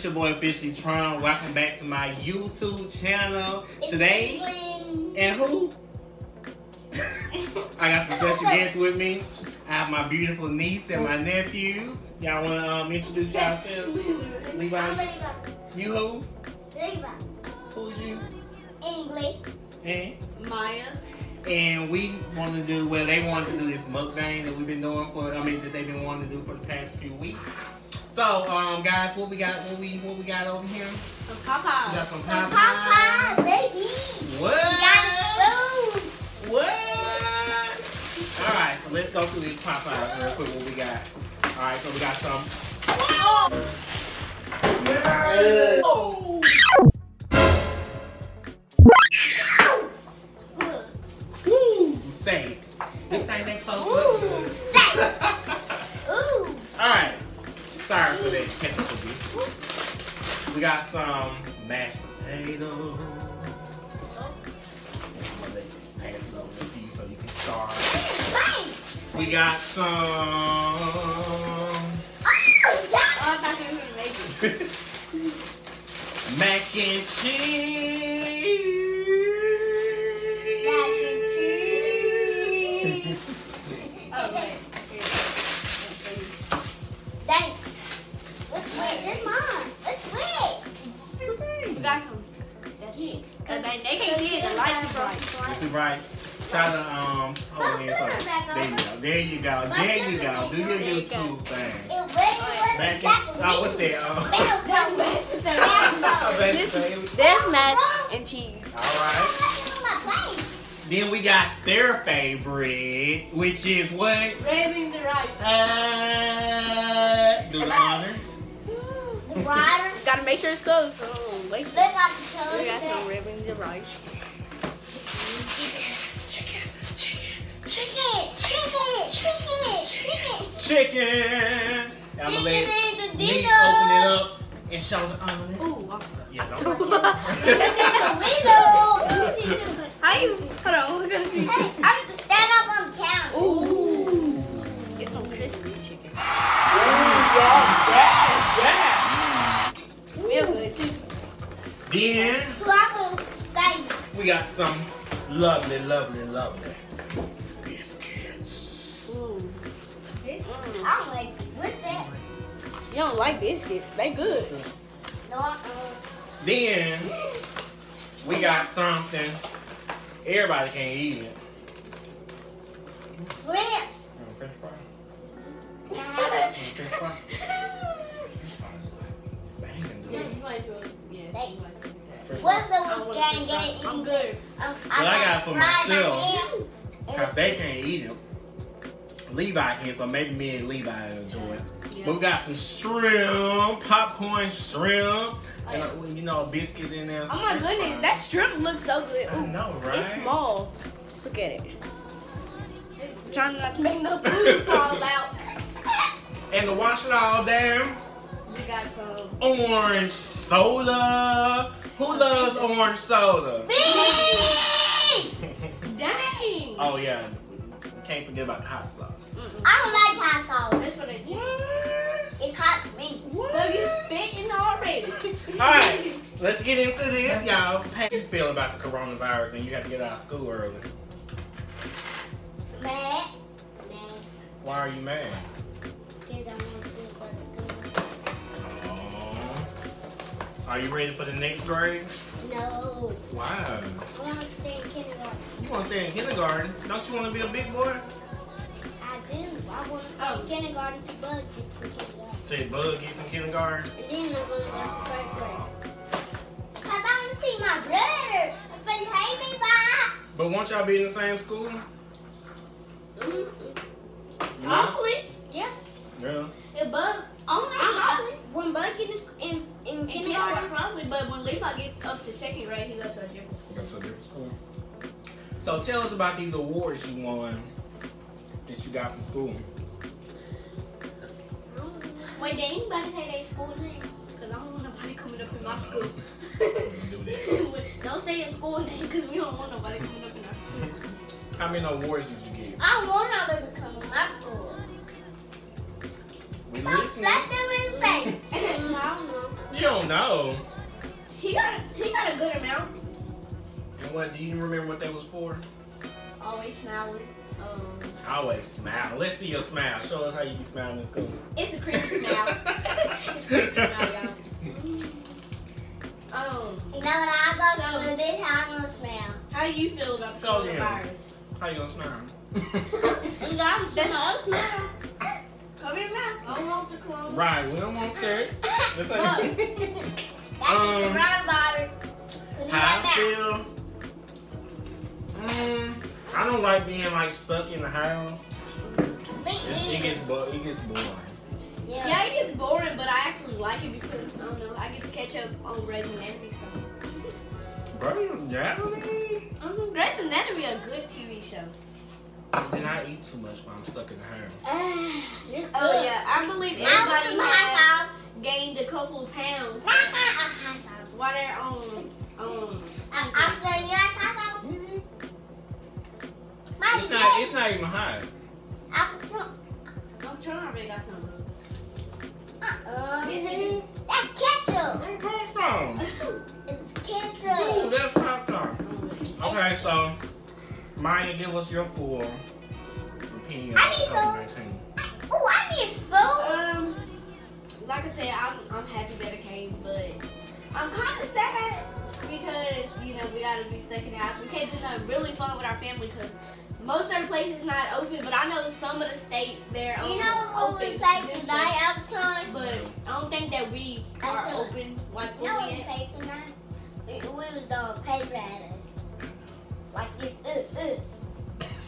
your boy Officially Tron. Welcome back to my YouTube channel. It's Today, England. and who? I got some special guests with me. I have my beautiful niece and my nephews. Y'all want to introduce yourselves? Levi. You who? Levi. Who's you? English. And Maya. And we want to do, well, they want to do this mukbang that we've been doing that they've been wanting to do for the past few weeks. So, guys, what we got over here? Some Popeyes. We got some Some Popeyes. Popeyes, baby. What? We got food. What? All right, so let's go through these Popeyes real quick. What we got? All right, so we got some. Oh. Woo! Safe. Good thing they close up. Ooh, safe. Ooh. All right. Sorry for that technical difficulties. We got some mashed potatoes. I'm gonna pass it over to you so you can start. We got some. Mac and cheese. Mac and cheese. Okay. Thanks. Let's wait. This is mine. Let's wait. We got some. That's it. Cause they can't see it. The lights are bright. This is right. Try to hold it so there you go. There you go. Do your YouTube thing. Mac and what's that? There's mac and cheese. Alright. Then we got their favorite, which is what? Red beans and rice. Do the honors. The rider. Gotta make sure it's closed. So They got the colors. we got some red beans and rice. Chicken. I'm gonna let Chicken Niece is open it the up and show the honors. Ooh. Yeah, don't How you? Hold on. We're gonna see. Hey, I'm just stand up on the counter. Ooh. Get some crispy chicken. Yeah. Smell good too. Then Who I will say? we got some lovely biscuits. Ooh. I don't like this. What's that? You don't like biscuits? They good. No, Then we got something everybody can't eat it. Shrimps. French fry. Can I have it? French fry. French fries like banging, dude. Thanks. French What's fries. the gang I'm good. I got it for myself. Cause Cause they can't eat it. Levi can, so maybe me and Levi will enjoy it. But we got some shrimp, popcorn shrimp, and you know, a biscuit in there. Oh my goodness, that shrimp looks so good. I know, right? It's small. Look at it. I'm trying not to make no food fall out. And to wash it all down, We got some. orange soda. Who loves orange soda? Dang. Oh yeah, can't forget about the hot sauce. I don't like hot sauce. That's what it is. It's hot to me. Well, you spitting already. Alright, let's get into this, y'all. How do you feel about the coronavirus and you have to get out of school early? Mad. Why are you mad? Because I want to still go to school. Oh. Are you ready for the next grade? No. Why? I want to stay in kindergarten. You want to stay in kindergarten? Don't you want to be a big boy? I do. I want to stay in kindergarten to bug get to kindergarten. Say Bug gets in kindergarten? And then I'm going to go to first grade. Because I want to see my brother. I'm saying, hey, me, bye. But won't y'all be in the same school? Probably. Yeah. Yeah. If Bug, only When Bug in in kindergarten. kindergarten, probably. But when Levi gets up to second grade, he goes to a different school. Go to a different school. So tell us about these awards you won that you got from school. Wait, did anybody say their school name? Because I don't want nobody coming up in my school. Do that. Don't say your school name because we don't want nobody coming up in our school. How many awards did you get? I don't want y'all to come to my school. We Don't listening. slap them in the face. I don't know. You don't don't know. He got a good amount. And what, do you remember what that was for? Always smiling. Always smile. Let's see your smile. Show us how you be smiling in school. It's a creepy smile. It's a creepy smile, y'all. You know when I go to school, this how I'm gonna smell. How do you feel about the coronavirus? How you gonna smile? That's how I smile. Cover your mouth. I don't want the corona. Right, we don't want that. That's how That's the coronavirus. How I feel? I don't like being like stuck in the house. It gets boring. Yeah, it gets boring, but I actually like it because I don't know. I get to catch up on Grey's Anatomy. So. Grey's Anatomy? Grey's Anatomy a good TV show. Then I eat too much when I'm stuck in the house. Oh yeah, I believe everybody has gained a couple of pounds while they're on. I'm saying you got hot sauce. It's not even hot. I'm trying to already got some. That's ketchup. Where it come from? It's ketchup. Ooh, that's popcorn. Okay, so Maya, give us your full opinion I need on COVID-19. Oh, I need a spoon. Like I said, I'm happy that it came, but I'm kind of sad because we gotta be stuck in the house. We can't do nothing really fun with our family because most of the places not open. But I know some of the states they're You know what open. we played tonight all the time? But I don't think that we are open like You know what fully we yet. played tonight? We was doing paper at us. Like this,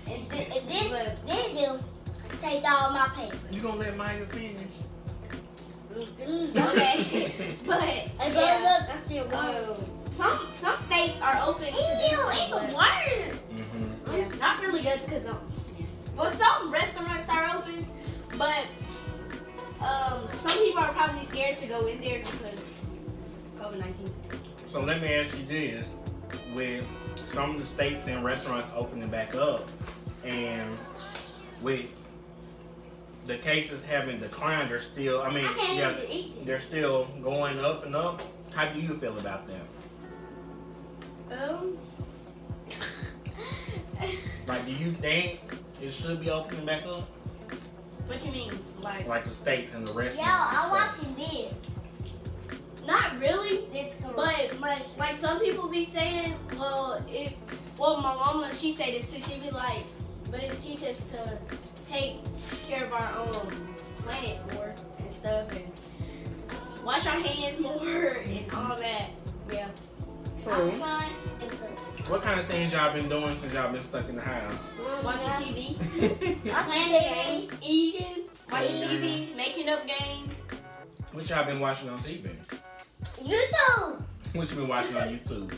And then them take all my paper. You gonna let Maya finish? Okay, but look, that's your some states are open. Ew, it's a word. Yeah, not really good because well, some restaurants are open, but some people are probably scared to go in there because COVID-19. So let me ask you this: with some of the states and restaurants opening back up, and with the cases having declined, they're still. I mean, they're still going up and up. How do you feel about that? Like, do you think it should be opening back up? What you mean, Like the states and the restaurants? Yo, and I'm stuff? watching this. Not really, but like some people be saying, well, my mama, she say this too. She be like, but it teaches us to take care of our own planet more and stuff, and wash our hands more and all that. Yeah. True. It's a What kind of things y'all been doing since y'all been stuck in the house? Watching TV, watching playing TV. games, eating, watching TV, making up games. What y'all been watching on TV? YouTube. What you been watching on YouTube?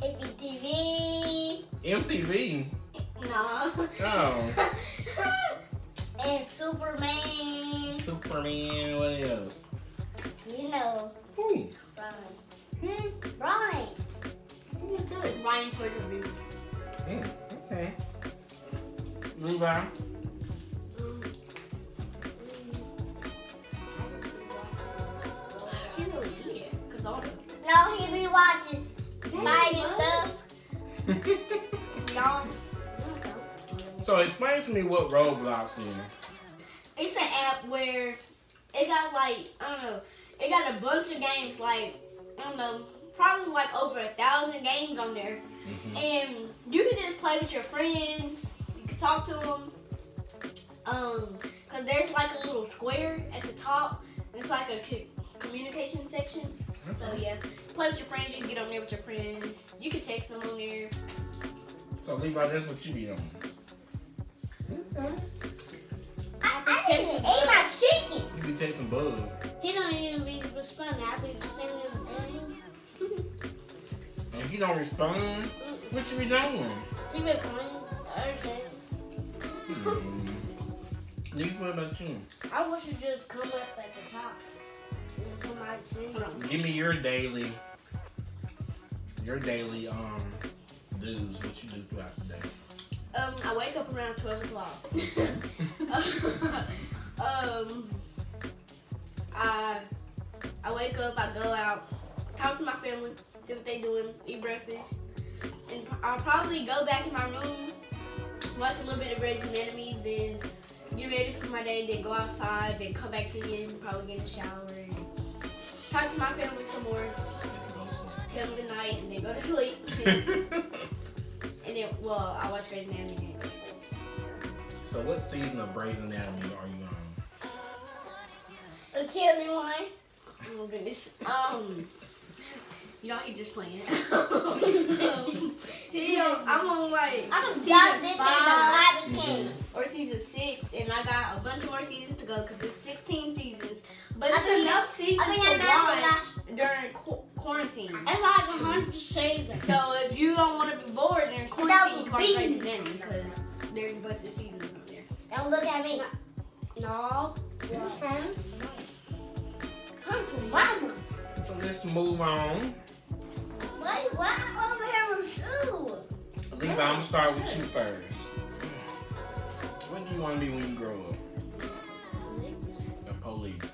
TV. MTV? No. Oh. And Superman. Superman, what else? You know. Ooh. Right. Hmm. Right. Okay. Ryan Twitter review. Okay. Levi? He really eat cause all the No, he be watching fighting stuff. Y'all. So explain to me what Roblox is. It's an app where it got like, I don't know, it got a bunch of games, like, I don't know, probably like over 1,000 games on there. And you can just play with your friends, you can talk to them. Cause there's like a little square at the top, and it's like a communication section. So yeah, play with your friends, you can get on there with your friends. You can text them on there. So Levi, that's what you be on. I didn't eat my chicken. You be texting Bug. He don't even be responding. I be sending him things. And he don't respond, what you be doing? He been playing everything. Niggas, what about you? I wish it just come up at the top. And somebody sing it. Give me your daily dues, what you do throughout the day. I wake up around 12 o'clock. I wake up, I go out, talk to my family, see what they doing, eat breakfast, and I'll probably go back in my room, watch a little bit of Grey's Anatomy, then get ready for my day, then go outside, then come back in, probably get in the shower, and talk to my family some more, tell them good night, and then go to sleep. And then, well, I watch Grey's Anatomy and then go to sleep. So what season of Grey's Anatomy are you on? The killing one. Oh goodness. You know he just playing. I'm on like I'm season got this 5 in the garbage can. or season 6, and I got a bunch more seasons to go because it's 16 seasons. But I it's think- enough seasons I think to I'm not watch during quarantine. It's like 100 seasons. So if you don't want to be bored during quarantine, you can watch Grey's beans. Anatomy because there's a bunch of seasons on there. Don't look at me. No. Come to mama. So let's move on. Wait, why over here with you? Levi, I'm gonna start with you first. What do you want to be when you grow up? The police.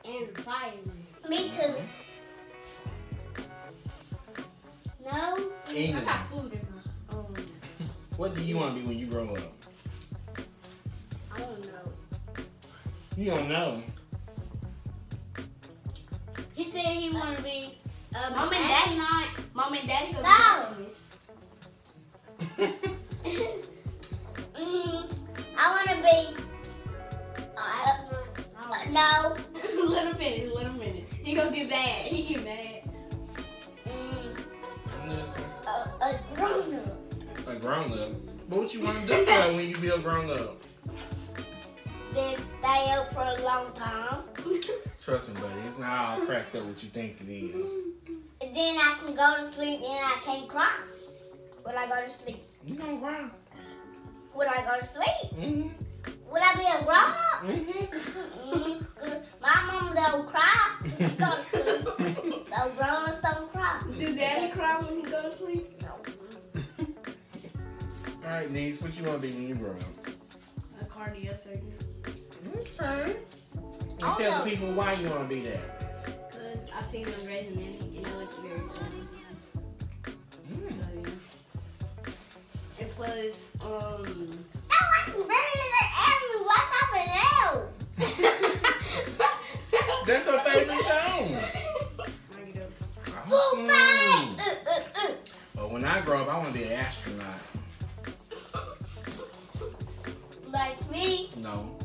And fireman. Me too. No? I England. got food in my What do you want to be when you grow up? I don't know. You don't know. He said he wanted to be Mom and Daddy not. Mom and Daddy go No. I want to be. No. Let him finish. He gonna get mad. He get mad. Listen, A grown up. a grown up. But what you want to do though when you be a grown up? Then stay up for a long time. Trust me, buddy. It's not all cracked up what you think it is. And then I can go to sleep and I can't cry. When I go to sleep. You don't cry. When I go to sleep. Mm-hmm. Would I be a grown up? Mm-hmm. My mom don't cry. She go to sleep. So grown ups don't cry. Do Daddy cry when he go to sleep? All right, niece. What you want to be when you grow up? A cardio surgeon. Okay. And Oh, tell no. the people why you want to be that. Cause I've seen them Grey's Anatomy and it looks very funny. Mm. So yeah. And plus, I like to what's happening? That's her favorite show. Awesome. But when I grow up, I want to be an astronaut. Like me. No.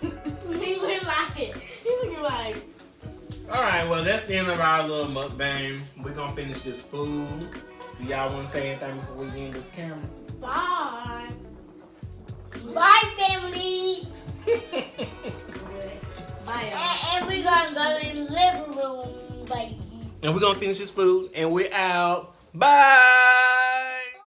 He look like it. He looking like. All right, well, that's the end of our little mukbang. We're going to finish this food. Do y'all want to say anything before we end this camera? Bye. Bye, family. Bye, y'all. And we're going to go in the living room, baby. And we're going to finish this food, and we're out. Bye.